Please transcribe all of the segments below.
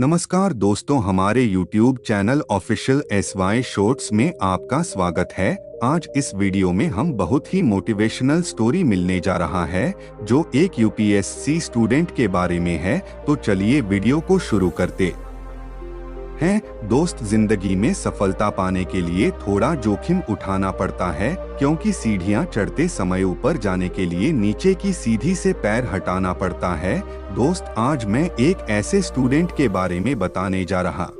नमस्कार दोस्तों, हमारे YouTube channel official SY shorts में आपका स्वागत है। आज इस वीडियो में हम बहुत ही मोटिवेशनल स्टोरी मिलने जा रहा है जो एक UPSC स्टूडेंट के बारे में है। तो चलिए वीडियो को शुरू करते हैं। दोस्त, जिंदगी में सफलता पाने के लिए थोड़ा जोखिम उठाना पड़ता है, क्योंकि सीढ़ियां चढ़ते समय ऊपर जाने के लिए नीचे की सीधी से पैर हटाना पड़ता है। दोस्त, आज मैं एक ऐसे स्टूडेंट के बारे में बताने जा रहा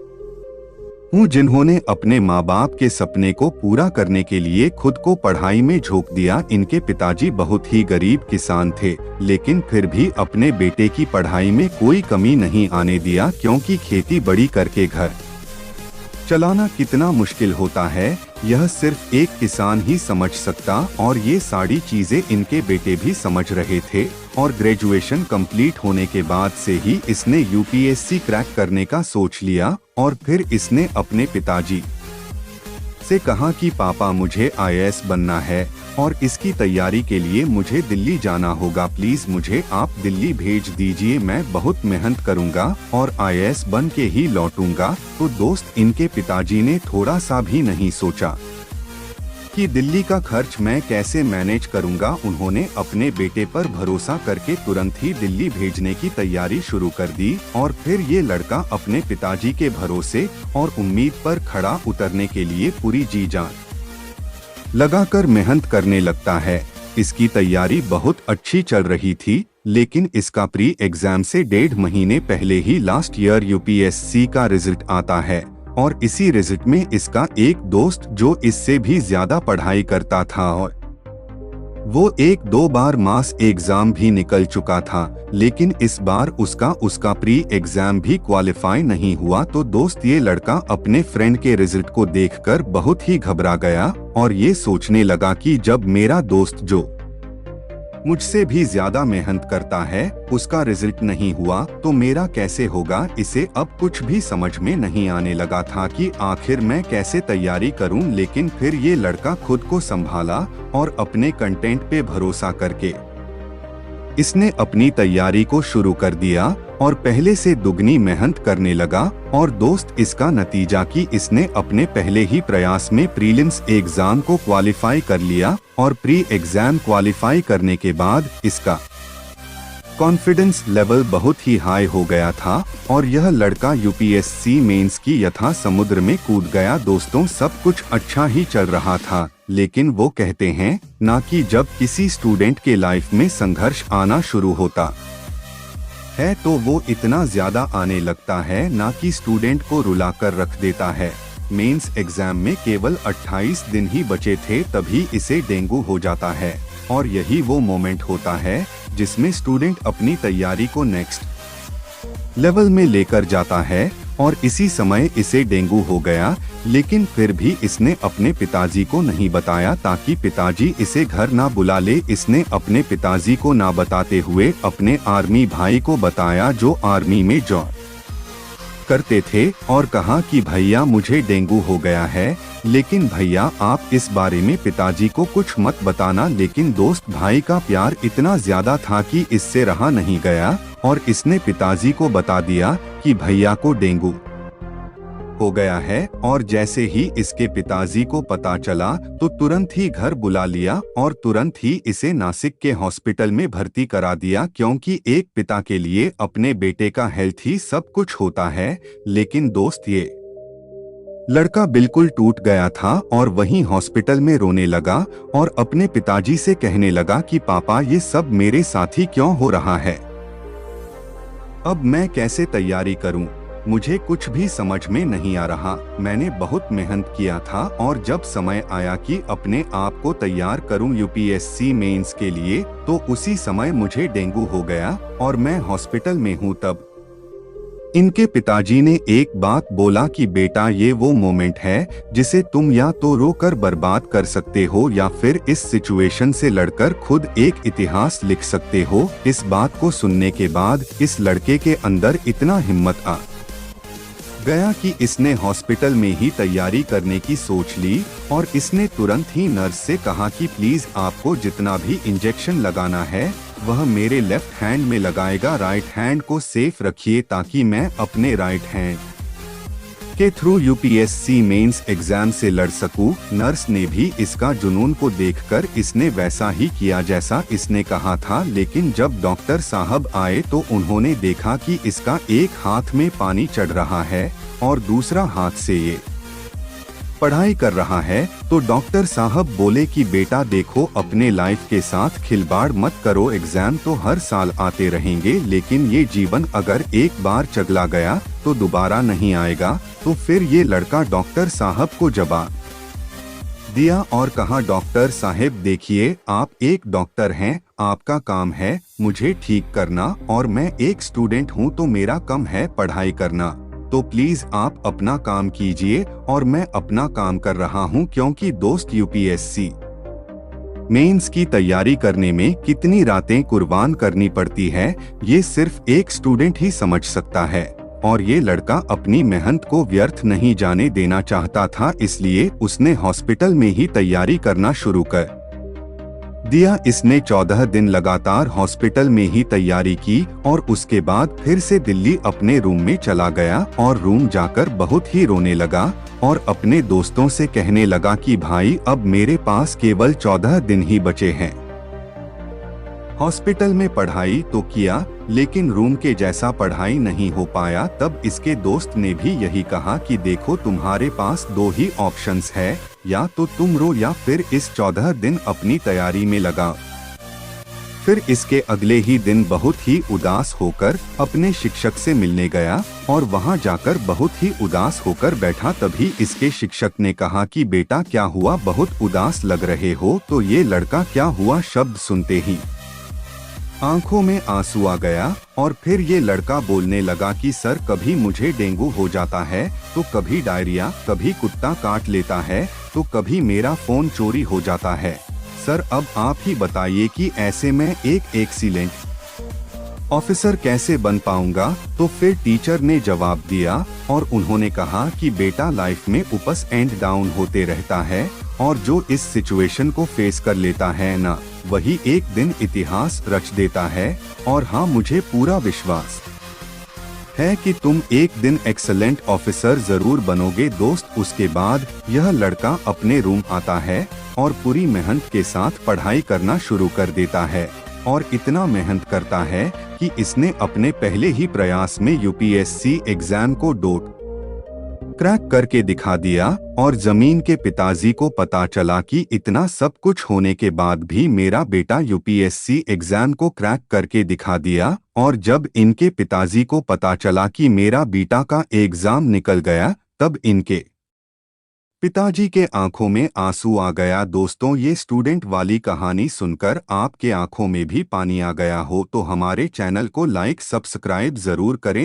हूँ जिन्होंने अपने माँ बाप के सपने को पूरा करने के लिए खुद को पढ़ाई में झोंक दिया। इनके पिताजी बहुत ही गरीब किसान थे, लेकिन फिर भी अपने बेटे की पढ़ाई में कोई कमी नहीं आने दिया, क्योंकि खेती बड़ी करके घर चलाना कितना मुश्किल होता है यह सिर्फ एक किसान ही समझ सकता, और ये सारी चीजें इनके बेटे भी समझ रहे थे। और ग्रेजुएशन कंप्लीट होने के बाद से ही इसने UPSC क्रैक करने का सोच लिया, और फिर इसने अपने पिताजी से कहा कि पापा, मुझे IAS बनना है और इसकी तैयारी के लिए मुझे दिल्ली जाना होगा। प्लीज मुझे आप दिल्ली भेज दीजिए, मैं बहुत मेहनत करूंगा और IAS बन के ही लौटूंगा। तो दोस्त, इनके पिताजी ने थोड़ा सा भी नहीं सोचा कि दिल्ली का खर्च मैं कैसे मैनेज करूंगा। उन्होंने अपने बेटे पर भरोसा करके तुरंत ही दिल्ली भेजने की तैयारी शुरू कर दी, और फिर ये लड़का अपने पिताजी के भरोसे और उम्मीद पर खड़ा उतरने के लिए पूरी जी जान लगाकर मेहनत करने लगता है। इसकी तैयारी बहुत अच्छी चल रही थी, लेकिन इसका प्री एग्जाम से 1.5 महीने पहले ही लास्ट ईयर UPSC का रिजल्ट आता है, और इसी रिजल्ट में इसका एक दोस्त जो इससे भी ज्यादा पढ़ाई करता था, और वो 1-2 बार मास एग्जाम भी निकल चुका था, लेकिन इस बार उसका प्री एग्जाम भी क्वालिफाई नहीं हुआ। तो दोस्त, ये लड़का अपने फ्रेंड के रिजल्ट को देखकर बहुत ही घबरा गया, और ये सोचने लगा कि जब मेरा दोस्त जो मुझसे भी ज्यादा मेहनत करता है उसका रिजल्ट नहीं हुआ तो मेरा कैसे होगा। इसे अब कुछ भी समझ में नहीं आने लगा था कि आखिर मैं कैसे तैयारी करूं। लेकिन फिर ये लड़का खुद को संभाला और अपने कंटेंट पे भरोसा करके इसने अपनी तैयारी को शुरू कर दिया और पहले से दुगनी मेहनत करने लगा। और दोस्त, इसका नतीजा कि इसने अपने पहले ही प्रयास में प्रीलिम्स एग्जाम को क्वालिफाई कर लिया, और प्री एग्जाम क्वालिफाई करने के बाद इसका कॉन्फिडेंस लेवल बहुत ही हाई हो गया था, और यह लड़का UPSC मेंस की यथा समुद्र में कूद गया। दोस्तों, सब कुछ अच्छा ही चल रहा था, लेकिन वो कहते हैं ना कि जब किसी स्टूडेंट के लाइफ में संघर्ष आना शुरू होता है तो वो इतना ज्यादा आने लगता है ना कि स्टूडेंट को रुलाकर रख देता है। मेंस एग्जाम में केवल 28 दिन ही बचे थे, तभी इसे डेंगू हो जाता है, और यही वो मोमेंट होता है जिसमें स्टूडेंट अपनी तैयारी को नेक्स्ट लेवल में लेकर जाता है, और इसी समय इसे डेंगू हो गया। लेकिन फिर भी इसने अपने पिताजी को नहीं बताया, ताकि पिताजी इसे घर ना बुला ले। इसने अपने पिताजी को ना बताते हुए अपने आर्मी भाई को बताया, जो आर्मी में जॉब करते थे, और कहा कि भैया, मुझे डेंगू हो गया है, लेकिन भैया आप इस बारे में पिताजी को कुछ मत बताना। लेकिन दोस्त, भाई का प्यार इतना ज्यादा था कि इससे रहा नहीं गया, और इसने पिताजी को बता दिया कि भैया को डेंगू हो गया है। और जैसे ही इसके पिताजी को पता चला तो तुरंत ही घर बुला लिया, और तुरंत ही इसे नासिक के हॉस्पिटल में भर्ती करा दिया, क्योंकि एक पिता के लिए अपने बेटे का हेल्थ ही सब कुछ होता है। लेकिन दोस्त, ये लड़का बिल्कुल टूट गया था, और वहीं हॉस्पिटल में रोने लगा और अपने पिताजी से कहने लगा कि पापा, ये सब मेरे साथ ही क्यों हो रहा है, अब मैं कैसे तैयारी करूं, मुझे कुछ भी समझ में नहीं आ रहा। मैंने बहुत मेहनत किया था, और जब समय आया कि अपने आप को तैयार करूं UPSC मेंस के लिए, तो उसी समय मुझे डेंगू हो गया और मैं हॉस्पिटल में हूं। तब इनके पिताजी ने एक बात बोला कि बेटा, ये वो मोमेंट है जिसे तुम या तो रोकर बर्बाद कर सकते हो, या फिर इस सिचुएशन से लड़कर खुद एक इतिहास लिख सकते हो। इस बात को सुनने के बाद इस लड़के के अंदर इतना हिम्मत आ गया कि इसने हॉस्पिटल में ही तैयारी करने की सोच ली, और इसने तुरंत ही नर्स से कहा कि प्लीज आपको जितना भी इंजेक्शन लगाना है वह मेरे लेफ्ट हैंड में लगाएगा। राइट हैंड को सेफ रखिए ताकि मैं अपने राइट हैंड के थ्रू यूपीएससी मेंस एग्जाम से लड़ सकूं। नर्स ने भी इसका जुनून को देखकर इसने वैसा ही किया जैसा इसने कहा था, लेकिन जब डॉक्टर साहब आए तो उन्होंने देखा कि इसका एक हाथ में पानी चढ़ रहा है और दूसरा हाथ से ये पढ़ाई कर रहा है। तो डॉक्टर साहब बोले कि बेटा देखो, अपने लाइफ के साथ खिलवाड़ मत करो। एग्जाम तो हर साल आते रहेंगे, लेकिन ये जीवन अगर एक बार चगला गया तो दोबारा नहीं आएगा। तो फिर ये लड़का डॉक्टर साहब को जवाब दिया और कहा, डॉक्टर साहब देखिए, आप एक डॉक्टर हैं, आपका काम है मुझे ठीक करना और मैं एक स्टूडेंट हूँ तो मेरा काम है पढ़ाई करना। तो प्लीज आप अपना काम कीजिए और मैं अपना काम कर रहा हूं, क्योंकि दोस्त यूपीएससी मेंस की तैयारी करने में कितनी रातें कुर्बान करनी पड़ती है ये सिर्फ एक स्टूडेंट ही समझ सकता है। और ये लड़का अपनी मेहनत को व्यर्थ नहीं जाने देना चाहता था, इसलिए उसने हॉस्पिटल में ही तैयारी करना शुरू कर दिया। इसने 14 दिन लगातार हॉस्पिटल में ही तैयारी की और उसके बाद फिर से दिल्ली अपने रूम में चला गया और रूम जाकर बहुत ही रोने लगा और अपने दोस्तों से कहने लगा कि भाई अब मेरे पास केवल 14 दिन ही बचे हैं। हॉस्पिटल में पढ़ाई तो किया, लेकिन रूम के जैसा पढ़ाई नहीं हो पाया। तब इसके दोस्त ने भी यही कहा कि देखो, तुम्हारे पास दो ही ऑप्शंस है, या तो तुम रो या फिर इस 14 दिन अपनी तैयारी में लगा। फिर इसके अगले ही दिन बहुत ही उदास होकर अपने शिक्षक से मिलने गया और वहां जाकर बहुत ही उदास होकर बैठा। तभी इसके शिक्षक ने कहा कि बेटा क्या हुआ, बहुत उदास लग रहे हो। तो ये लड़का क्या हुआ शब्द सुनते ही आंखों में आंसू आ गया और फिर ये लड़का बोलने लगा कि सर, कभी मुझे डेंगू हो जाता है तो कभी डायरिया, कभी कुत्ता काट लेता है तो कभी मेरा फोन चोरी हो जाता है। सर अब आप ही बताइए कि ऐसे में एक एक्सीलेंट ऑफिसर कैसे बन पाऊंगा। तो फिर टीचर ने जवाब दिया और उन्होंने कहा कि बेटा, लाइफ में अप्स एंड डाउन होते रहता है और जो इस सिचुएशन को फेस कर लेता है ना, वही एक दिन इतिहास रच देता है। और हाँ, मुझे पूरा विश्वास है कि तुम एक दिन एक्सीलेंट ऑफिसर जरूर बनोगे दोस्त। उसके बाद यह लड़का अपने रूम आता है और पूरी मेहनत के साथ पढ़ाई करना शुरू कर देता है और इतना मेहनत करता है कि इसने अपने पहले ही प्रयास में यूपीएससी एग्जाम को क्रैक करके दिखा दिया। और जमीन के पिताजी को पता चला कि इतना सब कुछ होने के बाद भी मेरा बेटा यूपीएससी एग्जाम को क्रैक करके दिखा दिया। और जब इनके पिताजी को पता चला कि मेरा बेटा का एग्जाम निकल गया, तब इनके पिताजी के आंखों में आंसू आ गया। दोस्तों, ये स्टूडेंट वाली कहानी सुनकर आपके आंखों में भी पानी आ गया हो तो हमारे चैनल को लाइक सब्सक्राइब जरूर करें।